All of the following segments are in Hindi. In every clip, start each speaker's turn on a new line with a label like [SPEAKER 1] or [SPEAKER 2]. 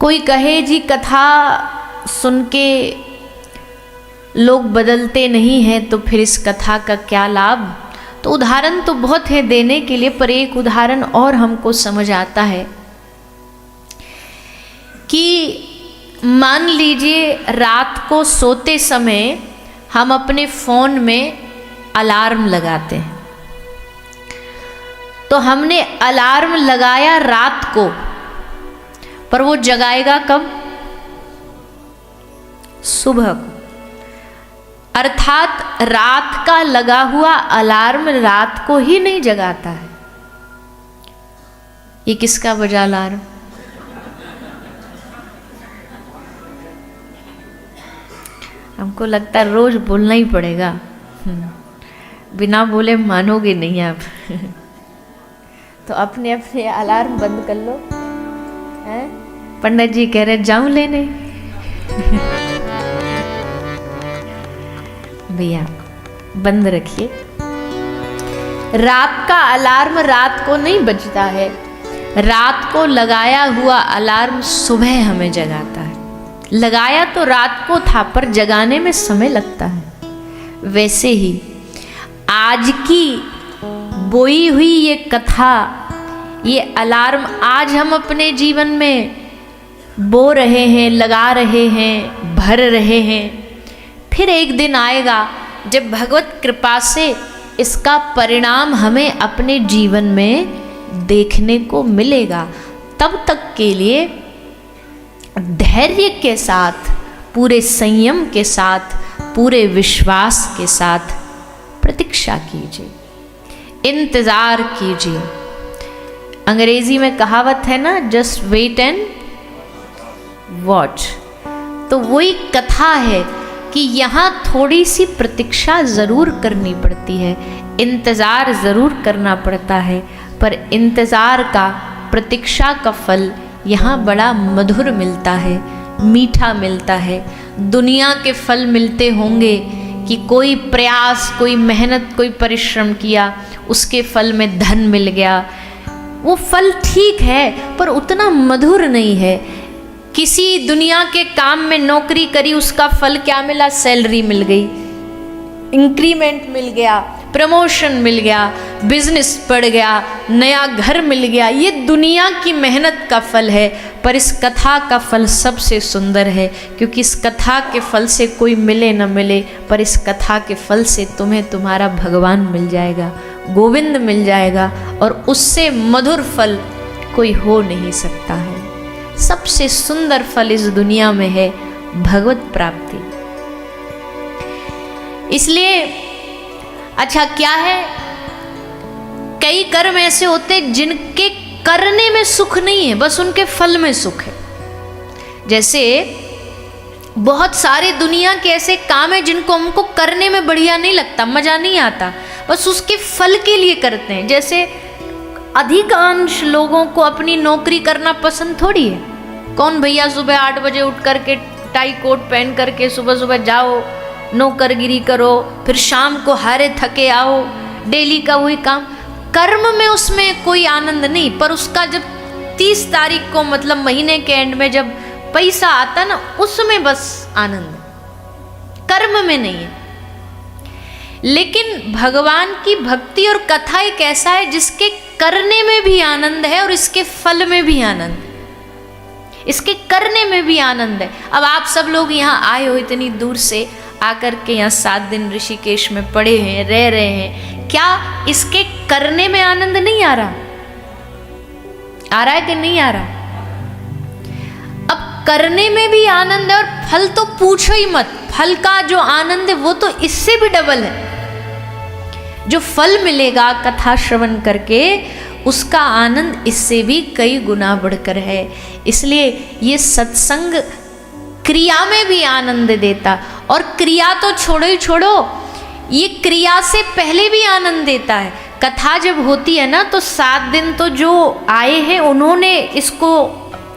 [SPEAKER 1] कोई कहे जी कथा सुन के लोग बदलते नहीं हैं तो फिर इस कथा का क्या लाभ। तो उदाहरण तो बहुत है देने के लिए, पर एक उदाहरण और हमको समझ आता है कि मान लीजिए रात को सोते समय हम अपने फ़ोन में अलार्म लगाते हैं, तो हमने अलार्म लगाया रात को, पर वो जगाएगा कब? सुबह को। अर्थात रात का लगा हुआ अलार्म रात को ही नहीं जगाता है। ये किसका बजा अलार्म? हमको लगता है रोज बोलना ही पड़ेगा, बिना बोले मानोगे नहीं आप। तो अपने अपने अलार्म बंद कर लो। हैं? पंडित जी कह रहे जाऊं लेने। भैया बंद रखिए। रात का अलार्म रात को नहीं बजता है, रात को लगाया हुआ अलार्म सुबह हमें जगाता है। लगाया तो रात को था, पर जगाने में समय लगता है। वैसे ही आज की बोई हुई ये कथा, ये अलार्म आज हम अपने जीवन में बो रहे हैं, लगा रहे हैं, भर रहे हैं। फिर एक दिन आएगा जब भगवत कृपा से इसका परिणाम हमें अपने जीवन में देखने को मिलेगा। तब तक के लिए धैर्य के साथ, पूरे संयम के साथ, पूरे विश्वास के साथ प्रतीक्षा कीजिए, इंतज़ार कीजिए। अंग्रेजी में कहावत है ना, जस्ट वेट एंड वॉच। तो वही कथा है कि यहाँ थोड़ी सी प्रतीक्षा ज़रूर करनी पड़ती है, इंतज़ार ज़रूर करना पड़ता है, पर इंतज़ार का, प्रतीक्षा का फल यहाँ बड़ा मधुर मिलता है, मीठा मिलता है। दुनिया के फल मिलते होंगे कि कोई प्रयास, कोई मेहनत, कोई परिश्रम किया, उसके फल में धन मिल गया। वो फल ठीक है, पर उतना मधुर नहीं है। किसी दुनिया के काम में नौकरी करी, उसका फल क्या मिला? सैलरी मिल गई, इंक्रीमेंट मिल गया, प्रमोशन मिल गया, बिजनेस बढ़ गया, नया घर मिल गया। ये दुनिया की मेहनत का फल है, पर इस कथा का फल सबसे सुंदर है, क्योंकि इस कथा के फल से कोई मिले न मिले, पर इस कथा के फल से तुम्हें तुम्हारा भगवान मिल जाएगा, गोविंद मिल जाएगा, और उससे मधुर फल कोई हो नहीं सकता है। सबसे सुंदर फल इस दुनिया में है भगवत प्राप्ति। इसलिए अच्छा क्या है, कई कर्म ऐसे होते जिनके करने में सुख नहीं है, बस उनके फल में सुख है। जैसे बहुत सारे दुनिया के ऐसे काम है जिनको हमको करने में बढ़िया नहीं लगता, मजा नहीं आता, बस उसके फल के लिए करते हैं। जैसे अधिकांश लोगों को अपनी नौकरी करना पसंद थोड़ी है। कौन भैया सुबह 8 बजे उठ करके टाई कोट पहन करके सुबह सुबह जाओ, नौकरगिरी करो, फिर शाम को हारे थके आओ, डेली का वही काम। कर्म में उसमें कोई आनंद नहीं, पर उसका जब 30 तारीख को, मतलब महीने के एंड में जब पैसा आता ना, उसमें बस आनंद, कर्म में नहीं है। लेकिन भगवान की भक्ति और कथा एक ऐसा है जिसके करने में भी आनंद है और इसके फल में भी आनंद, इसके करने में भी आनंद है। अब आप सब लोग यहाँ आए हो इतनी दूर से, आकर के यहाँ 7 दिन ऋषिकेश में पड़े हैं, रह रहे हैं, क्या इसके करने में आनंद नहीं आ रहा? आ रहा है कि नहीं आ रहा? अब करने में भी आनंद है, और फल तो पूछो ही मत। फल का जो आनंद है वो तो इससे भी डबल है। जो फल मिलेगा कथा श्रवण करके, उसका आनंद इससे भी कई गुना बढ़कर है। इसलिए ये सत्संग क्रिया में भी आनंद देता, और क्रिया तो छोड़ो ही छोड़ो, ये क्रिया से पहले भी आनंद देता है। कथा जब होती है ना, तो 7 दिन तो जो आए हैं उन्होंने इसको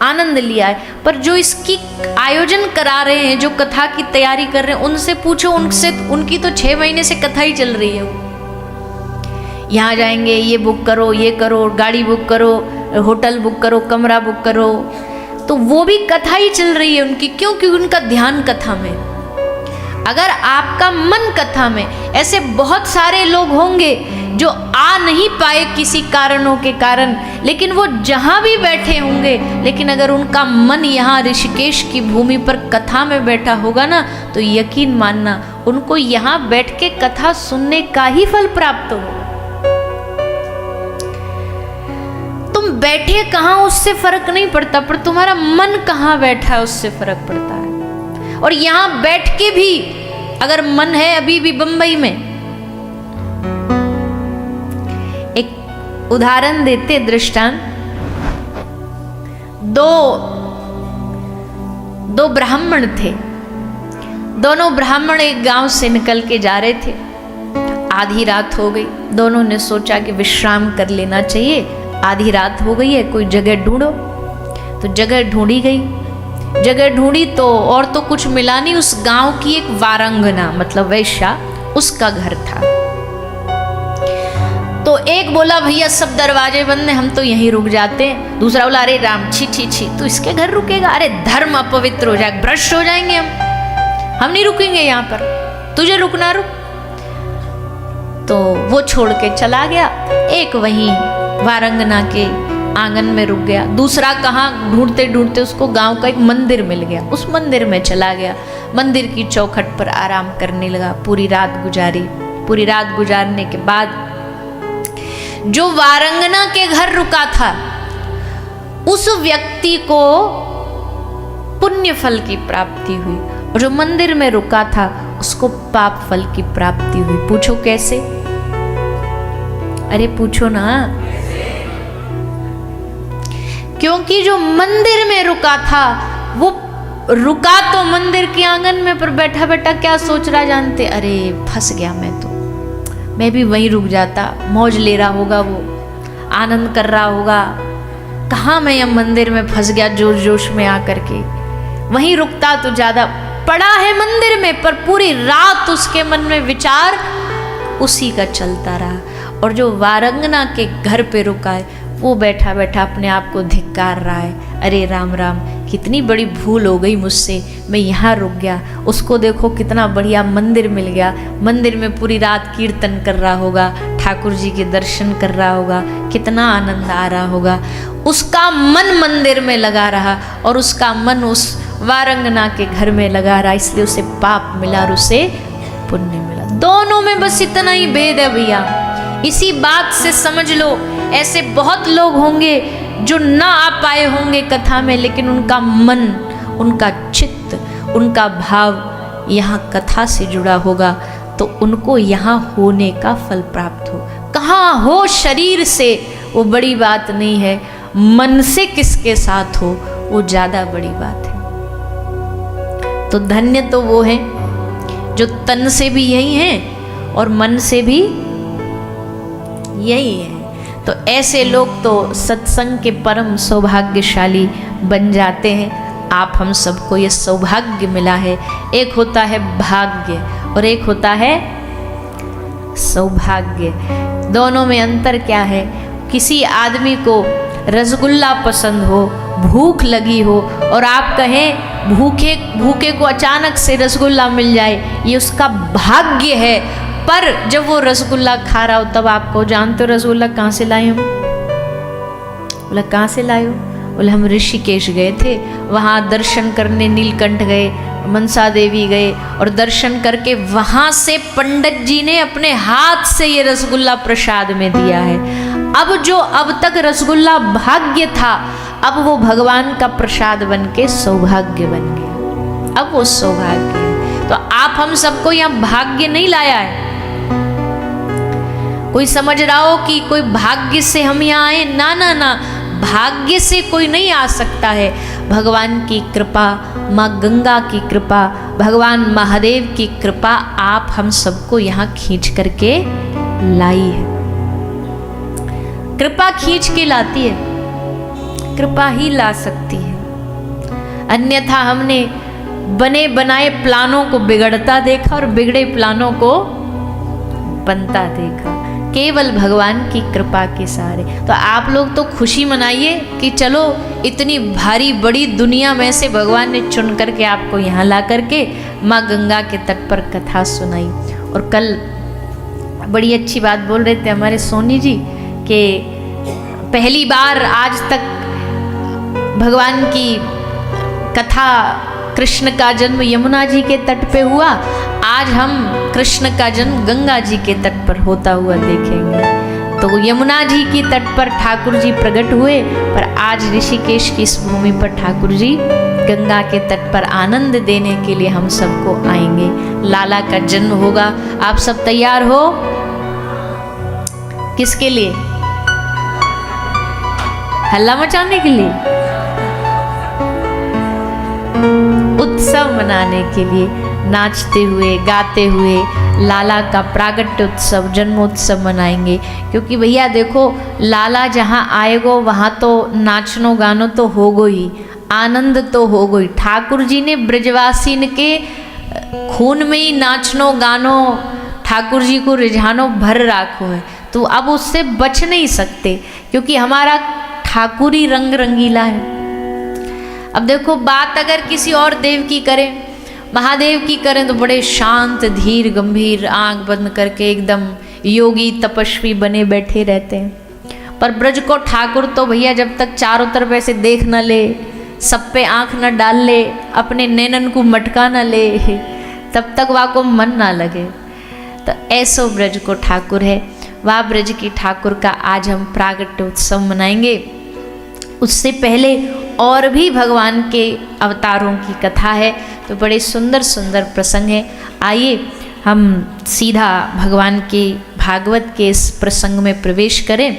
[SPEAKER 1] आनंद लिया है, पर जो इसकी आयोजन करा रहे हैं, जो कथा की तैयारी कर रहे हैं, उनसे पूछो, उनसे उनकी तो 6 महीने से कथा ही चल रही है। वो यहाँ जाएंगे, ये बुक करो, ये करो, गाड़ी बुक करो, होटल बुक करो, कमरा बुक करो। तो वो भी कथा ही चल रही है उनकी, क्यों? क्योंकि उनका ध्यान कथा में। अगर आपका मन कथा में, ऐसे बहुत सारे लोग होंगे जो आ नहीं पाए किसी कारणों के कारण, लेकिन वो जहां भी बैठे होंगे, लेकिन अगर उनका मन यहाँ ऋषिकेश की भूमि पर कथा में बैठा होगा ना, तो यकीन मानना उनको यहाँ बैठ के कथा सुनने का ही फल प्राप्त होगा। तुम बैठे कहाँ उससे फर्क नहीं पड़ता, पर तुम्हारा मन कहाँ बैठा है उससे फर्क पड़ता है। और यहां बैठ के भी अगर मन है अभी भी बंबई में, एक उदाहरण देते दृष्टांत। दो ब्राह्मण थे। दोनों ब्राह्मण एक गांव से निकल के जा रहे थे। आधी रात हो गई। दोनों ने सोचा कि विश्राम कर लेना चाहिए, आधी रात हो गई है, कोई जगह ढूंढो। तो जगह ढूंढी गई। जगह ढूंढी तो और तो कुछ मिला नहीं, उस गांव की एक वारंगना मतलब वैश्या, उसका घर था। तो एक बोला भैया सब दरवाजे बंद हैं, हम तो यहीं रुक जाते हैं। दूसरा बोला अरे राम छी छी छी, तू इसके घर रुकेगा? अरे धर्म अपवित्र हो जाएगा, भ्रष्ट हो जाएंगे हम नहीं रुकेंगे यहाँ पर, तुझे रुकना रुक। तो वो छोड़ के चला गया। एक वहीं वारंगना के आंगन में रुक गया। दूसरा कहाँ ढूंढते ढूंढते उसको गांव का एक मंदिर मिल गया, उस मंदिर में चला गया। मंदिर की चौखट पर आराम करने लगा। पूरी रात गुजारी। पूरी रात गुजारने के बाद जो वारंगना के घर रुका था, उस व्यक्ति को पुण्य फल की प्राप्ति हुई, और जो मंदिर में रुका था उसको पाप फल की प्राप्ति हुई। पूछो कैसे? अरे पूछो ना। क्योंकि जो मंदिर में रुका था, वो रुका तो मंदिर के आंगन में, पर बैठा बैठा क्या सोच रहा जानते? अरे फंस गया मैं भी वहीं रुक जाता। मौज ले रहा होगा, वो आनंद कर रहा होगा। कहाँ मैं यह मंदिर में फंस गया जोश जोश में आकर के। वहीं रुकता तो ज्यादा। पड़ा है मंदिर में, पर पूरी रात उसके मन में विचार उसी का चलता रहा। और जो वारंगना के घर पे रुका है, वो बैठा बैठा अपने आप को धिक्कार रहा है। अरे राम राम, कितनी बड़ी भूल हो गई मुझसे, मैं यहाँ रुक गया। उसको देखो कितना बढ़िया मंदिर मिल गया, मंदिर में पूरी रात कीर्तन कर रहा होगा, ठाकुर जी के दर्शन कर रहा होगा, कितना आनंद आ रहा होगा। उसका मन मंदिर में लगा रहा और उसका मन उस वारंगना के घर में लगा रहा, इसलिए उसे पाप मिला और उसे पुण्य मिला। दोनों में बस इतना ही भेद है भैया। इसी बात से समझ लो, ऐसे बहुत लोग होंगे जो ना आ पाए होंगे कथा में, लेकिन उनका मन, उनका चित्त, उनका भाव यहाँ कथा से जुड़ा होगा, तो उनको यहाँ होने का फल प्राप्त हो। कहाँ हो शरीर से वो बड़ी बात नहीं है, मन से किसके साथ हो वो ज्यादा बड़ी बात है। तो धन्य तो वो है जो तन से भी यही है और मन से भी यही है। तो ऐसे लोग तो सत्संग के परम सौभाग्यशाली बन जाते हैं। आप हम सबको ये सौभाग्य मिला है। एक होता है भाग्य और एक होता है सौभाग्य। दोनों में अंतर क्या है? किसी आदमी को रसगुल्ला पसंद हो, भूख लगी हो, और आप कहें भूखे को अचानक से रसगुल्ला मिल जाए, ये उसका भाग्य है। पर जब वो रसगुल्ला खा रहा हो तब आपको, जानते हो रसगुल्ला कहाँ से लाए हम? बोला कहाँ से लाए हो? बोले हम ऋषिकेश गए थे, वहाँ दर्शन करने नीलकंठ गए, मनसा देवी गए, और दर्शन करके वहाँ से पंडित जी ने अपने हाथ से ये रसगुल्ला प्रसाद में दिया है। अब जो अब तक रसगुल्ला भाग्य था, अब वो भगवान का प्रसाद बन के सौभाग्य बन गया। अब वो सौभाग्य है। तो आप हम सबको यहाँ भाग्य नहीं लाया है। कोई समझ रहा हो कि कोई भाग्य से हम यहाँ आए, ना ना ना, भाग्य से कोई नहीं आ सकता है। भगवान की कृपा, माँ गंगा की कृपा, भगवान महादेव की कृपा आप हम सबको यहाँ खींच करके लाई है। कृपा खींच के लाती है, कृपा ही ला सकती है। अन्यथा हमने बने बनाए प्लानों को बिगड़ता देखा और बिगड़े प्लानों को बनता देखा। केवल भगवान की कृपा के सहारे। तो आप लोग तो खुशी मनाइए कि चलो इतनी भारी बड़ी दुनिया में से भगवान ने चुन करके आपको यहाँ ला करके माँ गंगा के तट पर कथा सुनाई। और कल बड़ी अच्छी बात बोल रहे थे हमारे सोनी जी कि पहली बार आज तक भगवान की कथा, कृष्ण का जन्म यमुना जी के तट पे हुआ, आज हम कृष्ण का जन्म गंगा जी के तट पर होता हुआ देखेंगे। तो यमुना जी की तट पर ठाकुर जी प्रकट हुए, पर आज ऋषिकेश की इस भूमि पर ठाकुर जी गंगा के तट पर आनंद देने के लिए हम सबको आएंगे। लाला का जन्म होगा, आप सब तैयार हो? किसके लिए? हल्ला मचाने के लिए, उत्सव मनाने के लिए, नाचते हुए गाते हुए लाला का प्रागट्य उत्सव, जन्मोत्सव मनाएंगे। क्योंकि भैया देखो, लाला जहाँ आएगो वहाँ तो नाचनो गानो तो होगो ही, आनंद तो होगो ही। ठाकुर जी ने ब्रजवासीन के खून में ही नाचनो गानो, ठाकुर जी को रिझानो भर राखो है। तो अब उससे बच नहीं सकते, क्योंकि हमारा ठाकुरी रंग रंगीला है। अब देखो, बात अगर किसी और देव की करें, महादेव की करें, तो बड़े शांत धीर गंभीर आंख बंद करके एकदम योगी तपस्वी बने बैठे रहते हैं। पर ब्रज को ठाकुर तो भैया जब तक चारों तरफ ऐसे देख न ले, सब पे आंख न डाल ले, अपने नैनन को मटका न ले, तब तक वह को मन ना लगे। तो ऐसो ब्रज को ठाकुर है, वह ब्रज की ठाकुर का आज हम प्रागट्य उत्सव मनाएंगे। उससे पहले और भी भगवान के अवतारों की कथा है, तो बड़े सुंदर सुंदर प्रसंग है। आइए हम सीधा भगवान के भागवत के इस प्रसंग में प्रवेश करें।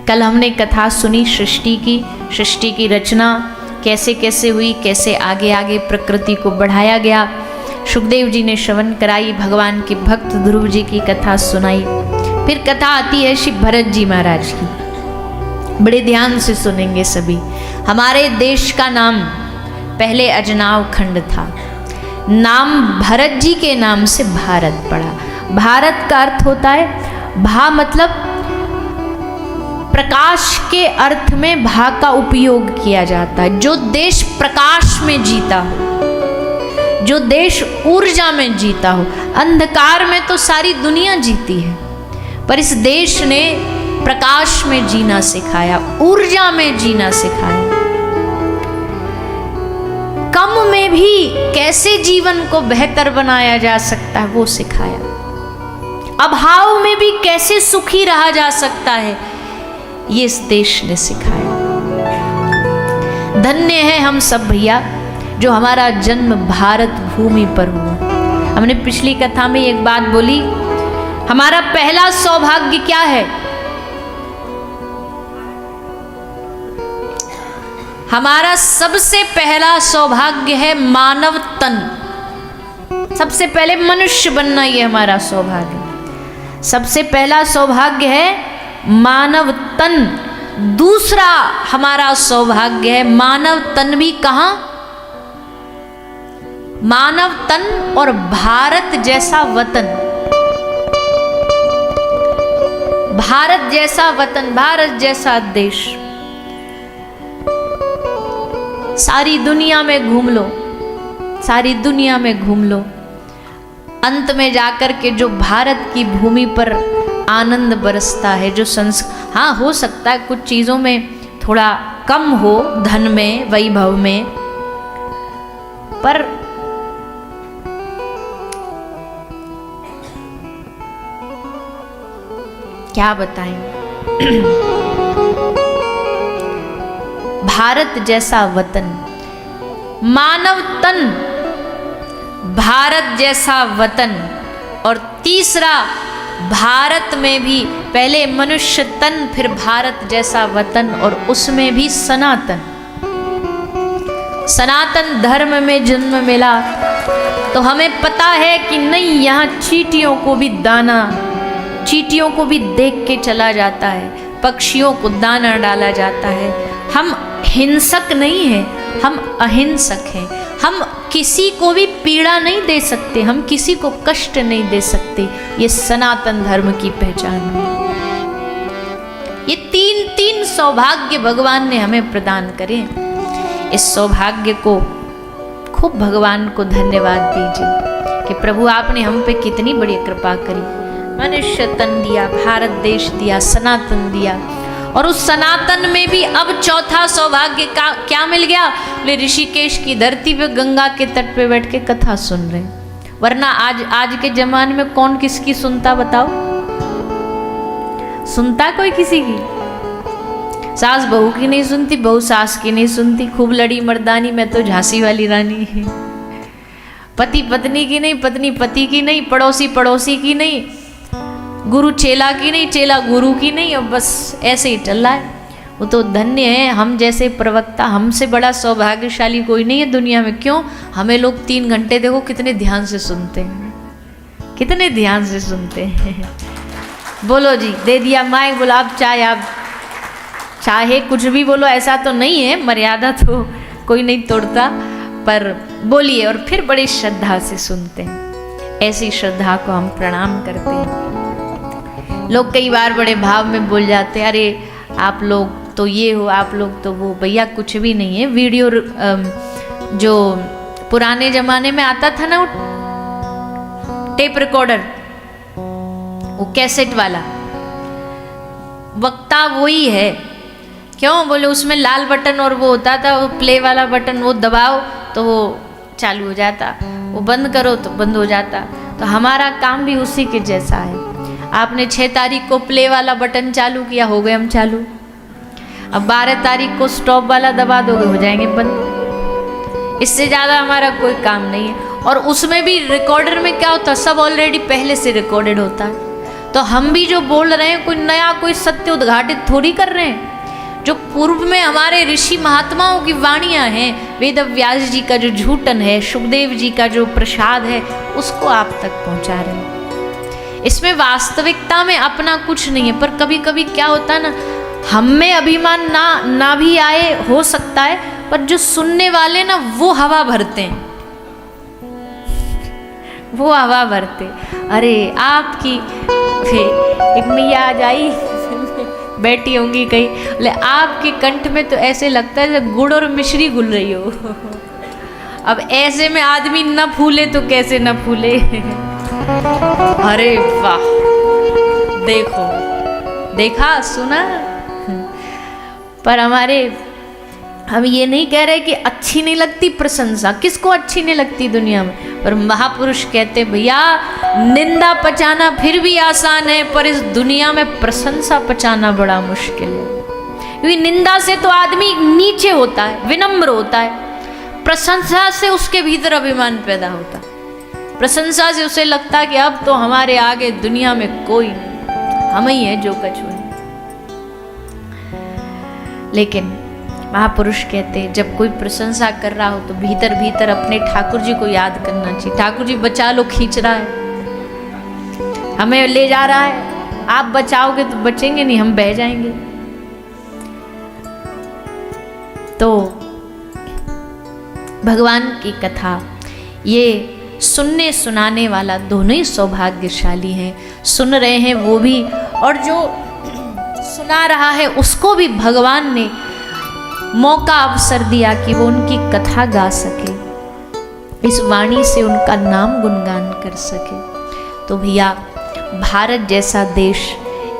[SPEAKER 1] कल हमने कथा सुनी सृष्टि की रचना कैसे कैसे हुई, कैसे आगे आगे प्रकृति को बढ़ाया गया। सुखदेव जी ने श्रवण कराई, भगवान के भक्त ध्रुव जी की कथा सुनाई। फिर कथा आती है श्री भरत जी महाराज की, बड़े ध्यान से सुनेंगे सभी। हमारे देश का नाम पहले अजनाव खंड था, नाम भरत जी के नाम से भारत पड़ा। भारत का अर्थ होता है, भा मतलब प्रकाश के अर्थ में भा का उपयोग किया जाता है। जो देश प्रकाश में जीता हो, जो देश ऊर्जा में जीता हो। अंधकार में तो सारी दुनिया जीती है, पर इस देश ने प्रकाश में जीना सिखाया, ऊर्जा में जीना सिखाया। कम में भी कैसे जीवन को बेहतर बनाया जा सकता है वो सिखाया। अभाव में भी कैसे सुखी रहा जा सकता है ये इस देश ने सिखाया। धन्य है हम सब भैया जो हमारा जन्म भारत भूमि पर हुआ। हमने पिछली कथा में एक बात बोली, हमारा पहला सौभाग्य क्या है? हमारा सबसे पहला सौभाग्य है मानव तन। सबसे पहले मनुष्य बनना, ये हमारा सौभाग्य। सबसे पहला सौभाग्य है मानव तन। दूसरा हमारा सौभाग्य है मानव तन भी कहां? मानव तन और भारत जैसा वतन। भारत जैसा वतन, भारत जैसा देश। सारी दुनिया में घूम लो, सारी दुनिया में घूम लो, अंत में जाकर के जो भारत की भूमि पर आनंद बरसता है, जो हाँ हो सकता है कुछ चीज़ों में थोड़ा कम हो, धन में, वैभव में, पर क्या बताएं। भारत जैसा वतन, मानव तन, भारत जैसा वतन। और तीसरा, भारत में भी पहले मनुष्य तन, फिर भारत जैसा वतन, और उसमें भी सनातन। सनातन धर्म में जन्म मिला तो हमें पता है कि नहीं, यहाँ चींटियों को भी दाना, चींटियों को भी देख के चला जाता है, पक्षियों को दाना डाला जाता है। हम हिंसक नहीं हैं, हम अहिंसक हैं। हम किसी को भी पीड़ा नहीं दे सकते, हम किसी को कष्ट नहीं दे सकते। ये सनातन धर्म की पहचान है। ये तीन सौभाग्य भगवान ने हमें प्रदान करे। इस सौभाग्य को खूब भगवान को धन्यवाद दीजिए कि प्रभु आपने हम पे कितनी बड़ी कृपा करी। मनुष्य तन दिया, भारत देश दिया, सनातन दिया, और उस सनातन में भी अब चौथा सौभाग्य का क्या मिल गया? ले ऋषिकेश की धरती पे गंगा के तट पे बैठ के कथा सुन रहे। वरना आज के जमाने में कौन किसकी सुनता बताओ? सुनता कोई किसी की? सास बहू की नहीं सुनती, बहू सास की नहीं सुनती। खूब लड़ी मर्दानी, मैं तो झांसी वाली रानी। पति पत्नी की नहीं, पत्नी पति की नहीं, पड़ोसी पड़ोसी की नहीं, गुरु चेला की नहीं, चेला गुरु की नहीं। अब बस ऐसे ही चल रहा है। वो तो धन्य है हम जैसे प्रवक्ता, हमसे बड़ा सौभाग्यशाली कोई नहीं है दुनिया में। क्यों? हमें लोग 3 घंटे देखो कितने ध्यान से सुनते हैं, कितने ध्यान से सुनते हैं। बोलो जी, दे दिया माइक, बोला आप चाहे, आप चाहे कुछ भी बोलो, ऐसा तो नहीं है, मर्यादा तो कोई नहीं तोड़ता, पर बोलिए। और फिर बड़ी श्रद्धा से सुनते हैं। ऐसी श्रद्धा को हम प्रणाम करते हैं। लोग कई बार बड़े भाव में बोल जाते हैं, अरे आप लोग तो ये हो, आप लोग तो वो। भैया कुछ भी नहीं है। वीडियो जो पुराने जमाने में आता था ना, वो टेप रिकॉर्डर, वो कैसेट वाला, वक्ता वही है। क्यों? बोले उसमें लाल बटन और वो होता था, वो प्ले वाला बटन, वो दबाओ तो वो चालू हो जाता, वो बंद करो तो बंद हो जाता। तो हमारा काम भी उसी के जैसा है। आपने 6 तारीख को प्ले वाला बटन चालू किया, हो गए हम चालू। अब 12 तारीख को स्टॉप वाला दबा दोगे, हो जाएंगे बंद। इससे ज़्यादा हमारा कोई काम नहीं है। और उसमें भी रिकॉर्डर में क्या होता है, सब ऑलरेडी पहले से रिकॉर्डेड होता है। तो हम भी जो बोल रहे हैं कोई नया, कोई सत्य उद्घाटित थोड़ी कर रहे हैं। जो पूर्व में हमारे ऋषि महात्माओं की वाणियां हैं, वेद व्यास जी का जो झूठन है, सुखदेव जी का जो प्रसाद है, उसको आप तक पहुंचा रहे हैं। इसमें वास्तविकता में अपना कुछ नहीं है। पर कभी कभी क्या होता है ना, हम में अभिमान ना भी आए, हो सकता है, पर जो सुनने वाले ना वो हवा भरते हैं, वो हवा भरते। अरे आपकी एक मैया आ जाई, बैठी होंगी कहीं, ले आपके कंठ में तो ऐसे लगता है जैसे गुड़ और मिश्री घुल रही हो। अब ऐसे में आदमी न फूले तो कैसे न फूले। अरे वाह, देखो, देखा, सुना। पर हम ये नहीं कह रहे कि अच्छी नहीं लगती प्रशंसा। किसको अच्छी नहीं लगती दुनिया में? पर महापुरुष कहते भैया, निंदा पचाना फिर भी आसान है, पर इस दुनिया में प्रशंसा पचाना बड़ा मुश्किल है। क्योंकि निंदा से तो आदमी नीचे होता है, विनम्र होता है। प्रशंसा से उसके भीतर अभिमान पैदा होता है। प्रशंसा से उसे लगता है कि अब तो हमारे आगे दुनिया में कोई नहीं, हम ही है जो कछु है। लेकिन महापुरुष कहते हैं जब कोई प्रशंसा कर रहा हो तो भीतर भीतर अपने ठाकुर जी को याद करना चाहिए। ठाकुर जी बचा लो, खींच रहा है, हमें ले जा रहा है। आप बचाओगे तो बचेंगे नहीं, हम बह जाएंगे। तो भगवान की कथा, ये सुनने सुनाने वाला दोनों ही सौभाग्यशाली हैं। सुन रहे हैं वो भी, और जो सुना रहा है उसको भी भगवान ने मौका, अवसर दिया कि वो उनकी कथा गा सके, इस वाणी से उनका नाम गुणगान कर सके। तो भैया, भारत जैसा देश,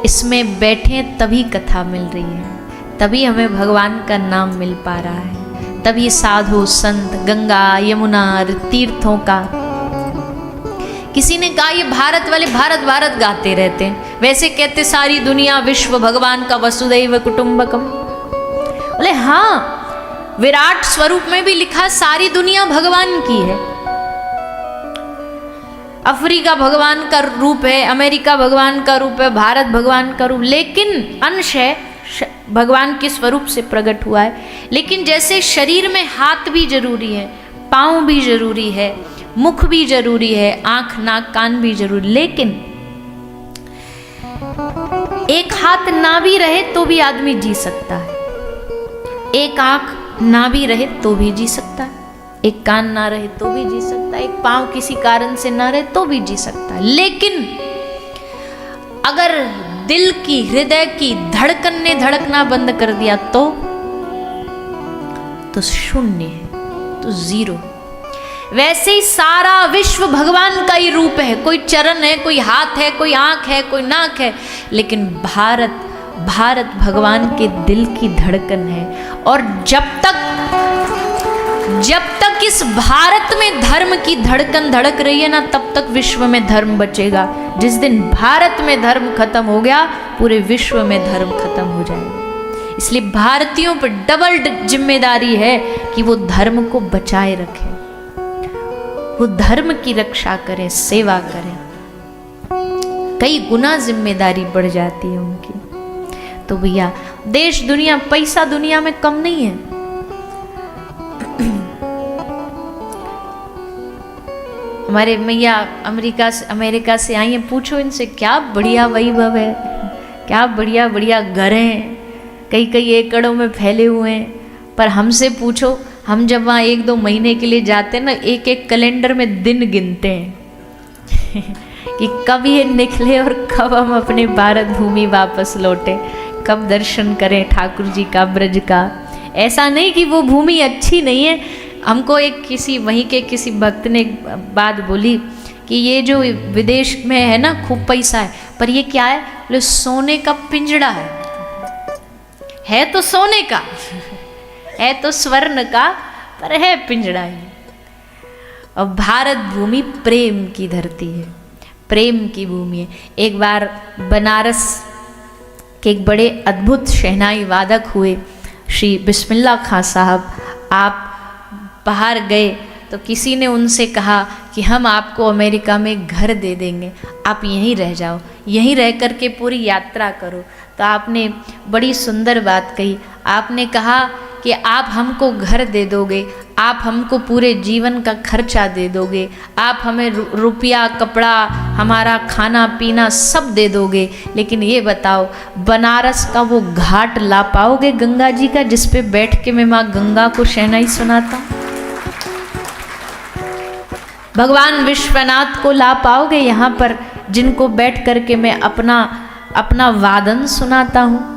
[SPEAKER 1] इसमें बैठे तभी कथा मिल रही है, तभी हमें भगवान का नाम मिल पा रहा है, तभी साधु संत गंगा यमुना तीर्थों का। किसी ने कहा ये भारत वाले भारत भारत गाते रहते हैं, वैसे कहते सारी दुनिया विश्व भगवान का वसुदैव कुटुंबकम। बोले हाँ, विराट स्वरूप में भी लिखा सारी दुनिया भगवान की है। अफ्रीका भगवान का रूप है, अमेरिका भगवान का रूप है, भारत भगवान का रूप, लेकिन अंश है, भगवान के स्वरूप से प्रकट हुआ है। लेकिन जैसे शरीर में हाथ भी जरूरी है, पाँव भी जरूरी है, मुख भी जरूरी है, आंख नाक कान भी जरूरी, लेकिन एक हाथ ना भी रहे तो भी आदमी जी सकता है, एक आंख ना भी रहे तो भी जी सकता है, एक कान ना रहे तो भी जी सकता है, एक पांव किसी कारण से ना रहे तो भी जी सकता है। लेकिन अगर दिल की, हृदय की धड़कन ने धड़कना बंद कर दिया तो शून्य है, तो जीरो है। वैसे ही सारा विश्व भगवान का ही रूप है। कोई चरण है, कोई हाथ है, कोई आंख है, कोई नाक है, लेकिन भारत भगवान के दिल की धड़कन है। और जब तक इस भारत में धर्म की धड़कन धड़क रही है ना, तब तक विश्व में धर्म बचेगा। जिस दिन भारत में धर्म खत्म हो गया, पूरे विश्व में धर्म खत्म हो जाएगा। इसलिए भारतीयों पर डबल जिम्मेदारी है कि वो धर्म को बचाए रखें, वो धर्म की रक्षा करें, सेवा करें। कई गुना जिम्मेदारी बढ़ जाती है उनकी। तो भैया देश दुनिया, पैसा दुनिया में कम नहीं है। हमारे मैया अमेरिका से आई हैं, पूछो इनसे, क्या बढ़िया वैभव है, क्या बढ़िया बढ़िया घर हैं, कई एकड़ों में फैले हुए हैं। पर हमसे पूछो, हम जब वहाँ 1-2 महीने के लिए जाते हैं ना, एक कैलेंडर में दिन गिनते हैं कि कब ये निकले और कब हम अपने भारत भूमि वापस लौटे, कब दर्शन करें ठाकुर जी का, ब्रज का। ऐसा नहीं कि वो भूमि अच्छी नहीं है। हमको वहीं के किसी भक्त ने एक बात बोली कि ये जो विदेश में है ना, खूब पैसा है, पर ये क्या है? बोले सोने का पिंजड़ा है तो सोने का है, तो स्वर्ण का, पर है पिंजड़ा ही। और भारत भूमि प्रेम की धरती है, प्रेम की भूमि है। एक बार बनारस के एक बड़े अद्भुत शहनाई वादक हुए श्री बिस्मिल्ला खां साहब, आप बाहर गए तो किसी ने उनसे कहा कि हम आपको अमेरिका में घर दे देंगे, आप यहीं रह जाओ, यहीं रह कर के पूरी यात्रा करो। तो आपने बड़ी सुंदर बात कही। आपने कहा कि आप हमको घर दे दोगे, आप हमको पूरे जीवन का खर्चा दे दोगे, आप हमें रुपया, कपड़ा, हमारा खाना पीना सब दे दोगे, लेकिन ये बताओ बनारस का वो घाट ला पाओगे गंगा जी का, जिस पे बैठ के मैं माँ गंगा को शहनाई सुनाता हूँ? भगवान विश्वनाथ को ला पाओगे यहाँ पर, जिनको बैठ करके मैं अपना वादन सुनाता हूँ?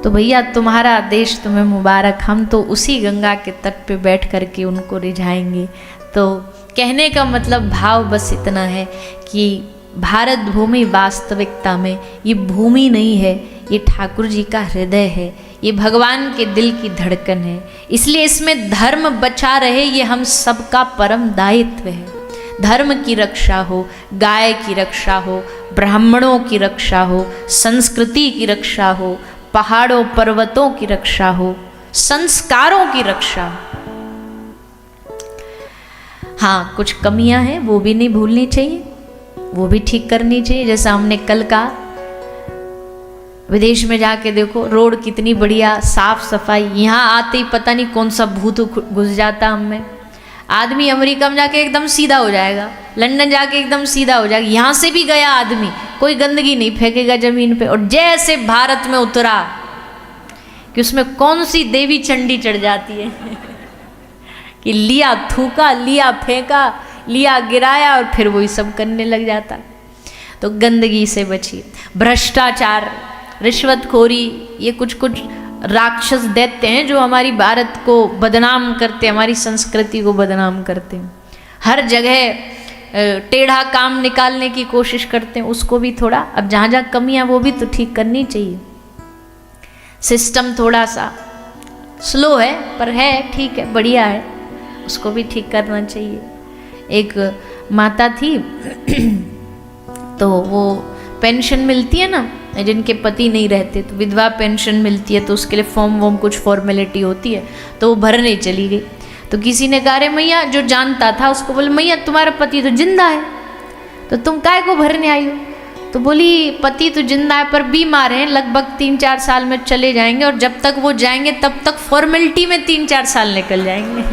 [SPEAKER 1] तो भैया तुम्हारा देश तुम्हें मुबारक, हम तो उसी गंगा के तट पे बैठ करके उनको रिझाएंगे। तो कहने का मतलब भाव बस इतना है कि भारत भूमि वास्तविकता में ये भूमि नहीं है, ये ठाकुर जी का हृदय है, ये भगवान के दिल की धड़कन है। इसलिए इसमें धर्म बचा रहे, ये हम सबका परम दायित्व है। धर्म की रक्षा हो, गाय की रक्षा हो, ब्राह्मणों की रक्षा हो, संस्कृति की रक्षा हो, पहाड़ों पर्वतों की रक्षा हो, संस्कारों की रक्षा हो। हाँ, कुछ कमियां हैं, वो भी नहीं भूलनी चाहिए, वो भी ठीक करनी चाहिए। जैसा हमने कल कहा, विदेश में जाके देखो रोड कितनी बढ़िया, साफ सफाई। यहाँ आते ही पता नहीं कौन सा भूत घुस जाता हम में। आदमी अमेरिका में जाके एकदम सीधा हो जाएगा, लंदन जाके एकदम सीधा हो जाएगा। यहाँ से भी गया आदमी, कोई गंदगी नहीं फेंकेगा जमीन पे। और जैसे भारत में उतरा कि उसमें कौन सी देवी चंडी चढ़ जाती है कि लिया थूका, लिया फेंका, लिया गिराया, और फिर वही सब करने लग जाता। तो गंदगी से बचिए। भ्रष्टाचार, रिश्वतखोरी, ये कुछ राक्षस दैत्य हैं जो हमारी भारत को बदनाम करते, हमारी संस्कृति को बदनाम करते हैं। हर जगह टेढ़ा काम निकालने की कोशिश करते हैं। उसको भी थोड़ा, अब जहाँ जहाँ कमियाँ वो भी तो ठीक करनी चाहिए। सिस्टम थोड़ा सा स्लो है, पर है ठीक है, बढ़िया है, उसको भी ठीक करना चाहिए। एक माता थी तो वो पेंशन मिलती है ना, जिनके पति नहीं रहते, तो विधवा पेंशन मिलती है, तो उसके लिए फॉर्म कुछ फॉर्मेलिटी होती है, तो वो भरने चली गई। तो किसी ने कहा, अरे मैया, जो जानता था उसको बोले, मैया तुम्हारा पति तो जिंदा है, तो तुम काय को भरने आई हो? तो बोली, पति तो जिंदा है पर बीमार है, लगभग 3-4 साल में चले जाएंगे, और जब तक वो जाएंगे तब तक फॉर्मेलिटी में 3-4 साल निकल जाएंगे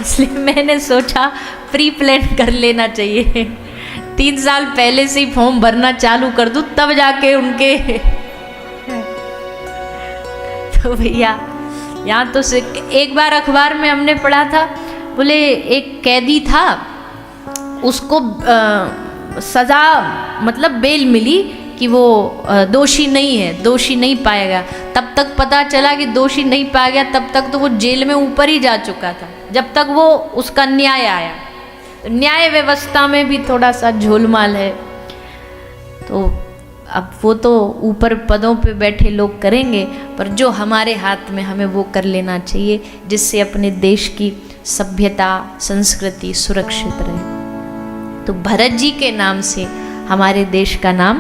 [SPEAKER 1] इसलिए मैंने सोचा प्री प्लान कर लेना चाहिए, 3 साल पहले से ही फॉर्म भरना चालू कर दूं, तब जाके उनके तो भैया यहाँ तो एक बार अखबार में हमने पढ़ा था, बोले एक कैदी था, उसको सज़ा मतलब बेल मिली कि वो दोषी नहीं है, दोषी नहीं पाएगा। तब तक पता चला कि दोषी नहीं पाया गया, तब तक तो वो जेल में ऊपर ही जा चुका था, जब तक वो उसका न्याय आया। तो न्याय व्यवस्था में भी थोड़ा सा झोलमाल है। तो अब वो तो ऊपर पदों पे बैठे लोग करेंगे, पर जो हमारे हाथ में हमें वो कर लेना चाहिए जिससे अपने देश की सभ्यता संस्कृति सुरक्षित रहे। तो भरत जी के नाम से हमारे देश का नाम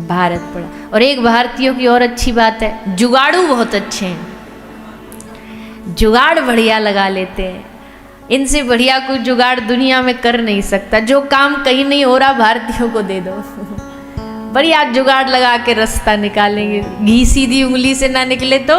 [SPEAKER 1] भारत पड़ा। और एक भारतीयों की और अच्छी बात है, जुगाड़ू बहुत अच्छे हैं, जुगाड़ बढ़िया लगा लेते हैं। इनसे बढ़िया कोई जुगाड़ दुनिया में कर नहीं सकता। जो काम कहीं नहीं हो रहा भारतीयों को दे दो बढ़िया जुगाड़ लगा के रास्ता निकालेंगे। घी सीधी उंगली से ना निकले तो